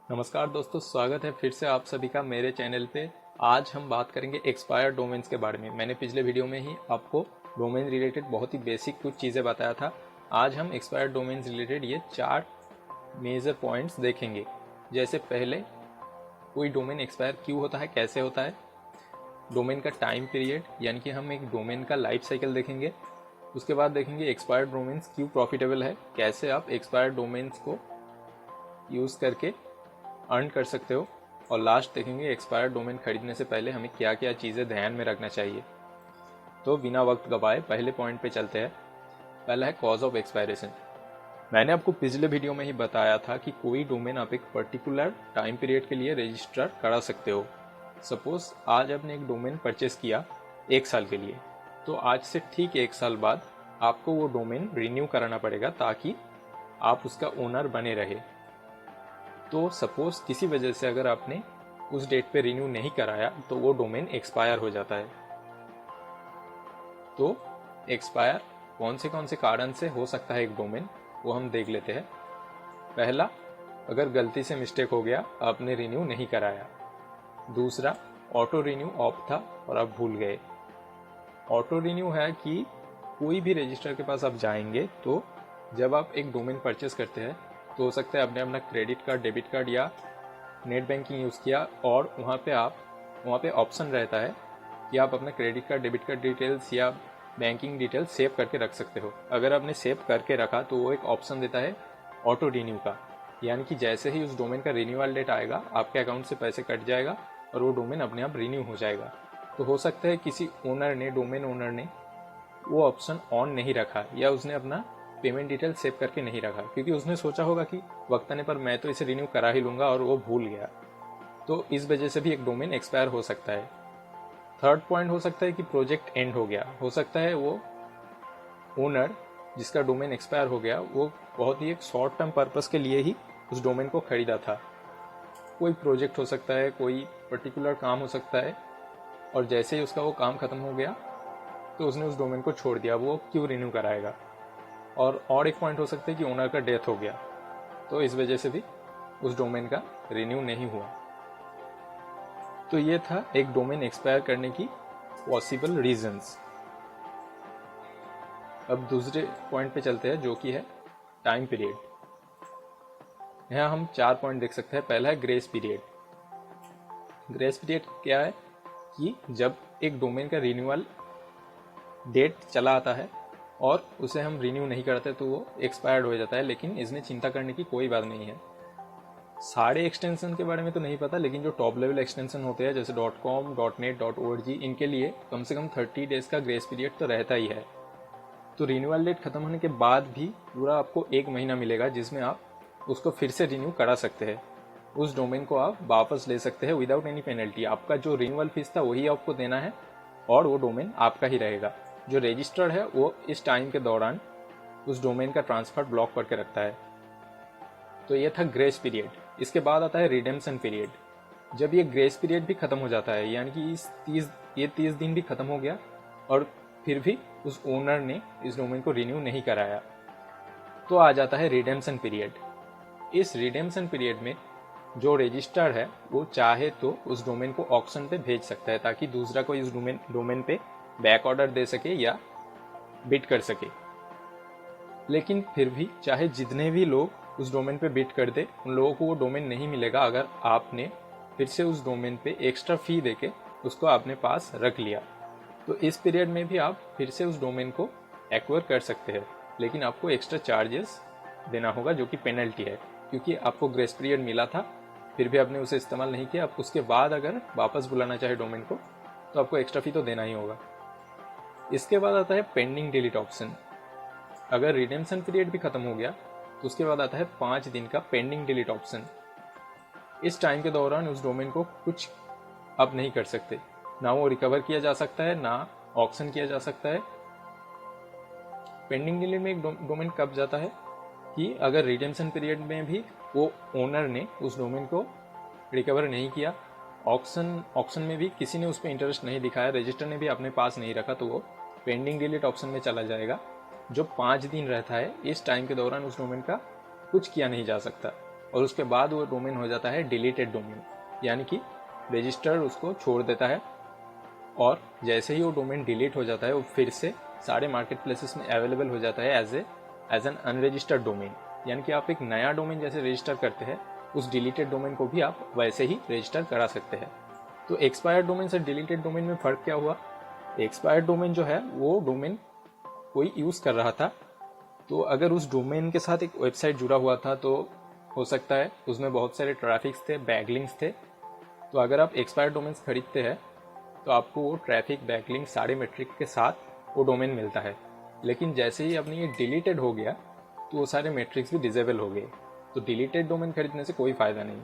नमस्कार दोस्तों, स्वागत है फिर से आप सभी का मेरे चैनल पे। आज हम बात करेंगे एक्सपायर्ड डोमेन्स के बारे में। मैंने पिछले वीडियो में ही आपको डोमेन रिलेटेड बहुत ही बेसिक कुछ चीज़ें बताया था। आज हम एक्सपायर्ड डोमेन्स रिलेटेड ये 4 मेजर पॉइंट्स देखेंगे। जैसे पहले, कोई डोमेन एक्सपायर क्यों होता है, कैसे होता है, डोमेन का टाइम पीरियड यानी कि हम एक डोमेन का लाइफ साइकिल देखेंगे। उसके बाद देखेंगे एक्सपायर्ड डोमेन्स क्यों प्रॉफिटेबल है, कैसे आप एक्सपायर्ड डोमेन्स को यूज़ करके अर्न कर सकते हो, और लास्ट देखेंगे एक्सपायर्ड डोमेन खरीदने से पहले हमें क्या क्या चीज़ें ध्यान में रखना चाहिए। तो बिना वक्त गवाए पहले पॉइंट पे चलते हैं। पहला है कॉज ऑफ एक्सपायरेशन। मैंने आपको पिछले वीडियो में ही बताया था कि कोई डोमेन आप एक पर्टिकुलर टाइम पीरियड के लिए रजिस्टर करा सकते हो। सपोज आज आपने एक डोमेन परचेस किया 1 साल के लिए, तो आज से ठीक 1 साल बाद आपको वो डोमेन रिन्यू कराना पड़ेगा ताकि आप उसका ओनर बने रहे। तो सपोज किसी वजह से अगर आपने उस डेट पे रिन्यू नहीं कराया तो वो डोमेन एक्सपायर हो जाता है। तो एक्सपायर कौन से कारण से हो सकता है एक डोमेन, वो हम देख लेते हैं। पहला, अगर गलती से मिस्टेक हो गया, आपने रिन्यू नहीं कराया। दूसरा, ऑटो रिन्यू ऑफ था और आप भूल गए। ऑटो रिन्यू है कि कोई भी रजिस्टर के पास आप जाएंगे तो जब आप एक डोमेन परचेस करते हैं तो हो सकता है आपने अपना क्रेडिट कार्ड, डेबिट कार्ड या नेट बैंकिंग यूज़ किया, और वहाँ पे ऑप्शन रहता है कि आप अपना credit card, debit card details या बैंकिंग डिटेल्स सेव करके रख सकते हो। अगर आपने सेव करके रखा तो वो एक ऑप्शन देता है ऑटो रिन्यू का, यानी कि जैसे ही उस डोमेन का रिन्यूअल डेट आएगा आपके अकाउंट से पैसे कट जाएगा और वो डोमेन अपने आप रिन्यू हो जाएगा। तो हो सकता है किसी डोमेन ओनर ने वो ऑप्शन ऑन नहीं रखा, या उसने अपना पेमेंट डिटेल सेव करके नहीं रखा, क्योंकि उसने सोचा होगा कि वक्त आने पर मैं तो इसे रिन्यू करा ही लूंगा, और वो भूल गया। तो इस वजह से भी एक डोमेन एक्सपायर हो सकता है। थर्ड पॉइंट हो सकता है कि प्रोजेक्ट एंड हो गया। हो सकता है वो ओनर जिसका डोमेन एक्सपायर हो गया वो बहुत ही एक शॉर्ट टर्म पर्पस के लिए ही उस डोमेन को खरीदा था। कोई प्रोजेक्ट हो सकता है, कोई पर्टिकुलर काम हो सकता है, और जैसे ही उसका वो काम खत्म हो गया तो उसने उस डोमेन को छोड़ दिया। वो क्यों रिन्यू कराएगा। और एक पॉइंट हो सकता है कि ओनर का डेथ हो गया, तो इस वजह से भी उस डोमेन का रिन्यू नहीं हुआ। तो ये था एक डोमेन एक्सपायर करने की पॉसिबल रीजंस। अब दूसरे पॉइंट पे चलते हैं, जो कि है टाइम पीरियड। यहाँ हम 4 पॉइंट देख सकते हैं। पहला है ग्रेस पीरियड। ग्रेस पीरियड क्या है कि जब एक डोमेन का रिन्यूअल डेट चला आता है और उसे हम रिन्यू नहीं करते तो वो एक्सपायर्ड हो जाता है। लेकिन इसमें चिंता करने की कोई बात नहीं है। सारे एक्सटेंशन के बारे में तो नहीं पता, लेकिन जो टॉप लेवल एक्सटेंशन होते हैं जैसे .com, .net, .org, इनके लिए कम से कम 30 डेज का ग्रेस पीरियड तो रहता ही है। तो रिन्यूअल डेट खत्म होने के बाद भी पूरा आपको 1 महीना मिलेगा, जिसमें आप उसको फिर से रिन्यू करा सकते हैं। उस डोमेन को आप वापस ले सकते हैं विदाउट एनी पेनल्टी। आपका जो रिन्यूअल फीस था वही आपको देना है, और वो डोमेन आपका ही रहेगा। जो रजिस्टर्ड है वो इस टाइम के दौरान उस डोमेन का ट्रांसफर ब्लॉक करके रखता है। तो ये था ग्रेस पीरियड। इसके बाद आता है रिडेम्पशन पीरियड। जब ये ग्रेस पीरियड भी खत्म हो जाता है, यानी कि ये 30 दिन भी खत्म हो गया और फिर भी उस ओनर ने इस डोमेन को रिन्यू नहीं कराया, तो आ जाता है रिडेम्पशन पीरियड। इस रिडेम्पशन पीरियड में जो रजिस्टर्ड है वो चाहे तो उस डोमेन को ऑक्शन पे भेज सकता है, ताकि दूसरा कोई इस डोमेन पे बैक ऑर्डर दे सके या बिड कर सके। लेकिन फिर भी चाहे जितने भी लोग उस डोमेन पे बिड कर दे, उन लोगों को वो डोमेन नहीं मिलेगा अगर आपने फिर से उस डोमेन पे एक्स्ट्रा फी देके उसको अपने पास रख लिया। तो इस पीरियड में भी आप फिर से उस डोमेन को एक्वायर कर सकते हैं, लेकिन आपको एक्स्ट्रा चार्जेस देना होगा, जो कि पेनल्टी है। क्योंकि आपको ग्रेस पीरियड मिला था, फिर भी आपने उसे इस्तेमाल नहीं किया। आप उसके बाद अगर वापस बुलाना चाहे डोमेन को तो आपको एक्स्ट्रा फी तो देना ही होगा। इसके बाद आता है पेंडिंग डिलीट ऑप्शन। अगर रिडेम्पशन पीरियड भी खत्म हो गया तो उसके बाद आता है 5 दिन का पेंडिंग डिलीट ऑप्शन। इस टाइम के दौरान उस डोमेन को कुछ आप नहीं कर सकते, ना वो रिकवर किया जा सकता है, ना ऑक्शन किया जा सकता है। पेंडिंग डिलीट में एक डोमेन कब जाता है कि अगर रिडेम्पशन पीरियड में भी वो ओनर ने उस डोमेन को रिकवर नहीं किया, ऑक्शन में भी किसी ने उस पर इंटरेस्ट नहीं दिखाया, रजिस्टर ने भी अपने पास नहीं रखा, तो वो पेंडिंग डिलीट ऑप्शन में चला जाएगा। जो 5 दिन रहता है, इस टाइम के दौरान उस डोमेन का कुछ किया नहीं जा सकता। और उसके बाद वो डोमेन हो जाता है डिलीटेड डोमेन, यानी कि रजिस्टर उसको छोड़ देता है और जैसे ही वो डोमेन डिलीट हो जाता है वो फिर से सारे मार्केट प्लेसेस में अवेलेबल हो जाता है एज एन अनरजिस्टर्ड डोमेन। यानी कि आप एक नया डोमेन जैसे रजिस्टर करते हैं उस डिलीटेड डोमेन को भी आप वैसे ही रजिस्टर करा सकते हैं। तो एक्सपायर्ड डोमेन से डिलीटेड डोमेन में फ़र्क क्या हुआ? एक्सपायर्ड डोमेन जो है वो डोमेन कोई यूज़ कर रहा था, तो अगर उस डोमेन के साथ एक वेबसाइट जुड़ा हुआ था तो हो सकता है उसमें बहुत सारे ट्रैफिक्स थे, बैकलिंक्स थे। तो अगर आप एक्सपायर्ड डोमेन्स खरीदते हैं तो आपको वो ट्रैफिक, बैकलिंक सारे मेट्रिक के साथ वो डोमेन मिलता है। लेकिन जैसे ही अपनी ये डिलीटेड हो गया तो वो सारे मेट्रिक्स भी डिसेबल हो गए। तो डिलीटेड डोमेन खरीदने से कोई फ़ायदा नहीं,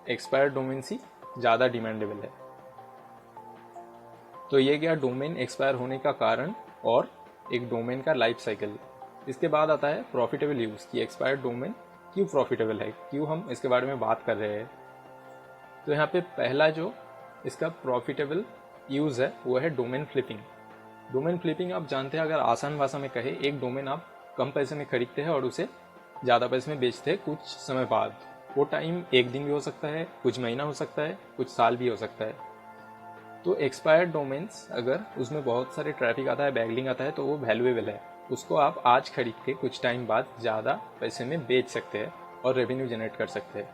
एक्सपायर्ड डोमेन ही ज़्यादा डिमांडेबल है। तो ये गया डोमेन एक्सपायर होने का कारण और एक डोमेन का लाइफ साइकिल। इसके बाद आता है प्रॉफिटेबल यूज़, कि एक्सपायर्ड डोमेन क्यों प्रॉफिटेबल है, क्यों हम इसके बारे में बात कर रहे हैं। तो यहाँ पे पहला जो इसका प्रॉफिटेबल यूज़ है वो है डोमेन फ्लिपिंग। डोमेन फ्लिपिंग आप जानते हैं, अगर आसान भाषा में कहे, एक डोमेन आप कम पैसे में खरीदते हैं और उसे ज़्यादा पैसे में बेचते हैं कुछ समय बाद। वो टाइम एक दिन भी हो सकता है, कुछ महीना हो सकता है, कुछ साल भी हो सकता है। तो एक्सपायर्ड डोमेन्स अगर उसमें बहुत सारे ट्रैफिक आता है, बैकलिंक आता है, तो वो वैल्यूएबल है। उसको आप आज खरीद के कुछ टाइम बाद ज़्यादा पैसे में बेच सकते हैं और रेवेन्यू जनरेट कर सकते हैं।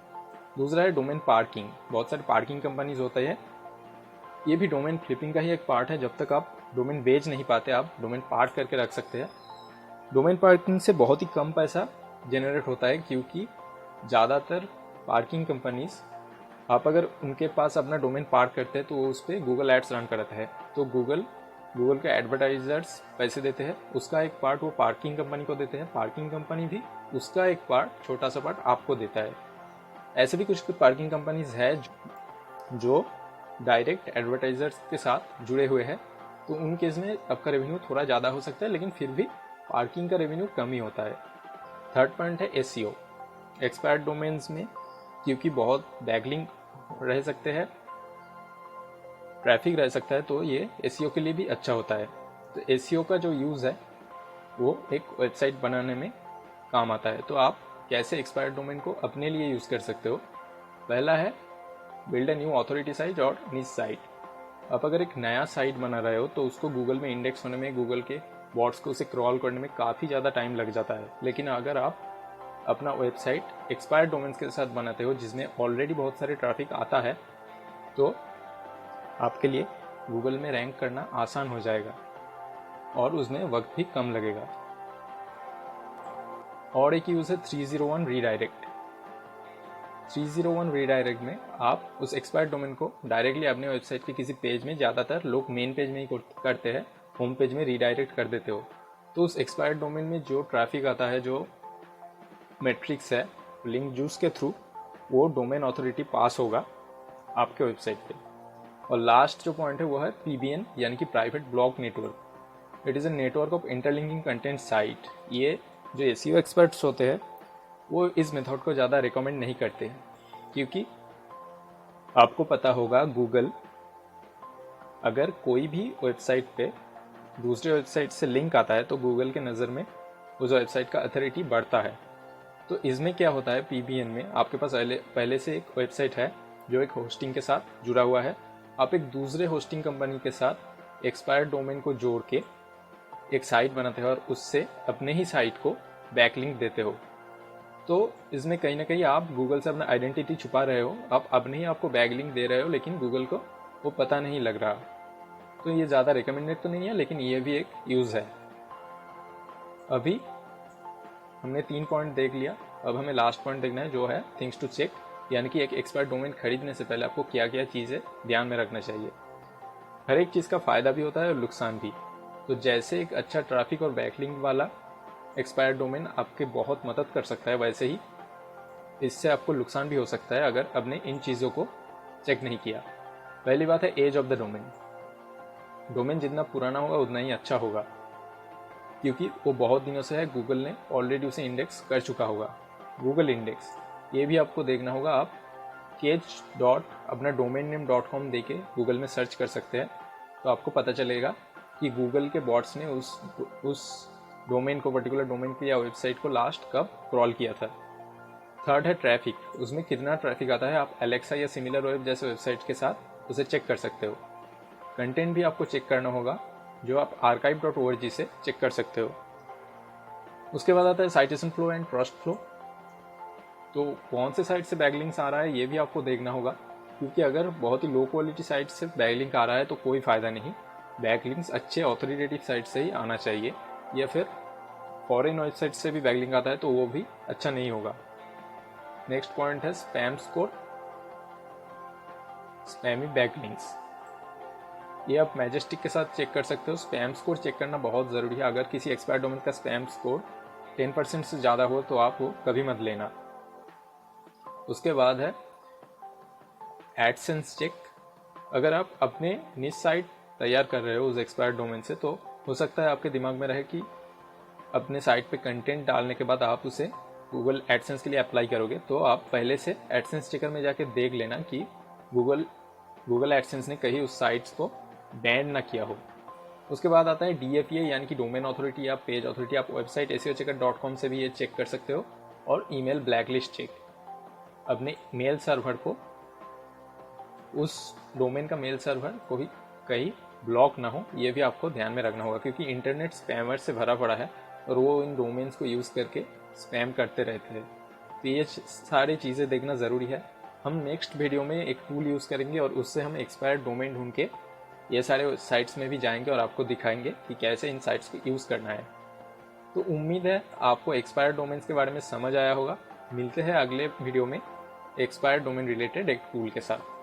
दूसरा है डोमेन पार्किंग। बहुत सारे पार्किंग कंपनीज होते हैं, ये भी डोमेन फ्लिपिंग का ही एक पार्ट है। जब तक आप डोमेन बेच नहीं पाते आप डोमेन पार्क करके रख सकते हैं। डोमेन पार्किंग से बहुत ही कम पैसा जनरेट होता है, क्योंकि ज़्यादातर पार्किंग कंपनीज, आप अगर उनके पास अपना डोमेन पार्क करते हैं तो वो उस पर गूगल एड्स रन करता है। तो गूगल के एडवर्टाइजर्स पैसे देते हैं, उसका एक पार्ट वो पार्किंग कंपनी को देते हैं, पार्किंग कंपनी भी उसका एक पार्ट, छोटा सा पार्ट आपको देता है। ऐसे भी कुछ पार्किंग कंपनीज है जो डायरेक्ट एडवर्टाइजर्स के साथ जुड़े हुए हैं, तो उन केस में आपका रेवेन्यू थोड़ा ज़्यादा हो सकता है, लेकिन फिर भी पार्किंग का रेवेन्यू कम ही होता है। थर्ड पॉइंट है एसईओ। एक्सपायर्ड डोमेन्स में क्योंकि बहुत बैकलिंक रह सकते हैं, ट्रैफिक रह सकता है, तो ये एसईओ के लिए भी अच्छा होता है। तो एसईओ का जो यूज़ है वो एक वेबसाइट बनाने में काम आता है। तो आप कैसे एक्सपायर्ड डोमेन को अपने लिए यूज़ कर सकते हो? पहला है build a new authority site और निश साइट। आप अगर एक नया साइट बना रहे हो तो उसको गूगल में इंडेक्स होने में, गूगल के बॉट्स को उसे क्रॉल करने में काफ़ी ज़्यादा टाइम लग जाता है। लेकिन अगर आप अपना वेबसाइट एक्सपायर्ड डोमेन्स के साथ बनाते हो जिसमें ऑलरेडी बहुत सारे ट्रैफिक आता है, तो आपके लिए गूगल में रैंक करना आसान हो जाएगा और उसमें वक्त भी कम लगेगा। और एक यूज़ है 301 रीडायरेक्ट। 301 रीडायरेक्ट में आप उस एक्सपायर्ड डोमेन को डायरेक्टली अपने वेबसाइट के किसी पेज में, ज़्यादातर लोग मेन पेज में ही करते हैं, होम पेज में रीडायरेक्ट कर देते हो। तो उस एक्सपायर्ड डोमेन में जो ट्रैफिक आता है, जो मैट्रिक्स है, लिंक जूस के थ्रू वो डोमेन अथॉरिटी पास होगा आपके वेबसाइट पे। और लास्ट जो पॉइंट है वो है PBN, यानी कि private block network. It is a network of interlinking content site. ये जो एसईओ एक्सपर्ट्स होते हैं वो इस मेथड को ज़्यादा रिकमेंड नहीं करते, क्योंकि आपको पता होगा गूगल अगर कोई भी वेबसाइट पे दूसरे वेबसाइट से लिंक आता है तो गूगल के नज़र में उस वेबसाइट का अथॉरिटी बढ़ता है। तो इसमें क्या होता है, PBN में आपके पास पहले से एक वेबसाइट है जो एक होस्टिंग के साथ जुड़ा हुआ है। आप एक दूसरे होस्टिंग कंपनी के साथ एक्सपायर्ड डोमेन को जोड़ के एक साइट बनाते हो और उससे अपने ही साइट को बैकलिंक देते हो। तो इसमें कहीं ना कहीं आप गूगल से अपना आइडेंटिटी छुपा रहे हो, आप अपने ही आपको बैकलिंक दे रहे हो, लेकिन गूगल को वो पता नहीं लग रहा। तो ये ज़्यादा रिकमेंडेड तो नहीं है, लेकिन ये भी एक यूज़ है। अभी हमने 3 पॉइंट देख लिया, अब हमें लास्ट पॉइंट देखना है जो है थिंग्स टू चेक, यानी कि एक एक्सपायर्ड डोमेन खरीदने से पहले आपको क्या क्या चीज़ें ध्यान में रखना चाहिए। हर एक चीज़ का फ़ायदा भी होता है और नुकसान भी। तो जैसे एक अच्छा ट्रैफिक और बैकलिंक वाला एक्सपायर्ड डोमेन आपके बहुत मदद कर सकता है, वैसे ही इससे आपको नुकसान भी हो सकता है अगर आपने इन चीज़ों को चेक नहीं किया। पहली बात है age of the domain. Domain जितना पुराना होगा उतना ही अच्छा होगा, क्योंकि वो बहुत दिनों से है, गूगल ने ऑलरेडी उसे इंडेक्स कर चुका होगा। गूगल इंडेक्स ये भी आपको देखना होगा। आप अपना डोमेन नेम .com दे के गूगल में सर्च कर सकते हैं, तो आपको पता चलेगा कि गूगल के बॉट्स ने उस डोमेन को, पर्टिकुलर डोमेन को या वेबसाइट को लास्ट कब क्रॉल किया था। थर्ड है ट्रैफिक, उसमें कितना ट्रैफिक आता है आप एलेक्सा या सिमिलर वेब जैसे वेबसाइट के साथ उसे चेक कर सकते हो। कंटेंट भी आपको चेक करना होगा जो आप archive.org से चेक कर सकते हो। उसके बाद आता है citation flow and trust flow. तो कौन से साइट से बैकलिंक्स आ रहा है ये भी आपको देखना होगा, क्योंकि अगर बहुत ही लो क्वालिटी साइट से बैकलिंक आ रहा है तो कोई फ़ायदा नहीं। बैकलिंक्स अच्छे ऑथोरिटेटिव साइट से ही आना चाहिए, या फिर फॉरेन वेबसाइट से भी बैकलिंक आता है तो वो भी अच्छा नहीं होगा। नेक्स्ट पॉइंट है स्पैम स्कोर, स्पैमी बैकलिंक्स। ये आप मैजेस्टिक के साथ चेक कर सकते हो। स्पैम स्कोर चेक करना बहुत ज़रूरी है। अगर किसी एक्सपायर्ड डोमेन का स्पैम स्कोर 10% से ज़्यादा हो तो आप वो कभी मत लेना। उसके बाद है एडसेंस चेक। अगर आप अपने निज साइट तैयार कर रहे हो उस एक्सपायर्ड डोमेन से, तो हो सकता है आपके दिमाग में रहे कि अपने साइट पे कंटेंट डालने के बाद आप उसे गूगल एडसेंस के लिए अप्लाई करोगे, तो आप पहले से एडसेंस चेकर में जाके देख लेना कि गूगल एडसेंस ने कहीं उस साइट्स को बैन ना किया हो। उसके बाद आता है DFA यानी कि डोमेन अथॉरिटी या पेज अथॉरिटी। आप वेबसाइट SEOchecker.com से भी ये चेक कर सकते हो। और ईमेल ब्लैकलिस्ट चेक, अपने मेल सर्वर को, उस डोमेन का मेल सर्वर को भी कहीं ब्लॉक ना हो, ये भी आपको ध्यान में रखना होगा, क्योंकि इंटरनेट स्पैमर से भरा पड़ा है और वो इन डोमेन्स को यूज़ करके स्पैम करते रहते हैं। तो ये सारी चीज़ें देखना ज़रूरी है। हम नेक्स्ट वीडियो में एक टूल यूज़ करेंगे और उससे हम एक्सपायर्ड डोमेन ढूंढ के ये सारे साइट्स में भी जाएंगे और आपको दिखाएंगे कि कैसे इन साइट्स को यूज़ करना है। तो उम्मीद है आपको एक्सपायर्ड डोमेन्स के बारे में समझ आया होगा। मिलते हैं अगले वीडियो में एक्सपायर्ड डोमेन रिलेटेड एक टूल के साथ।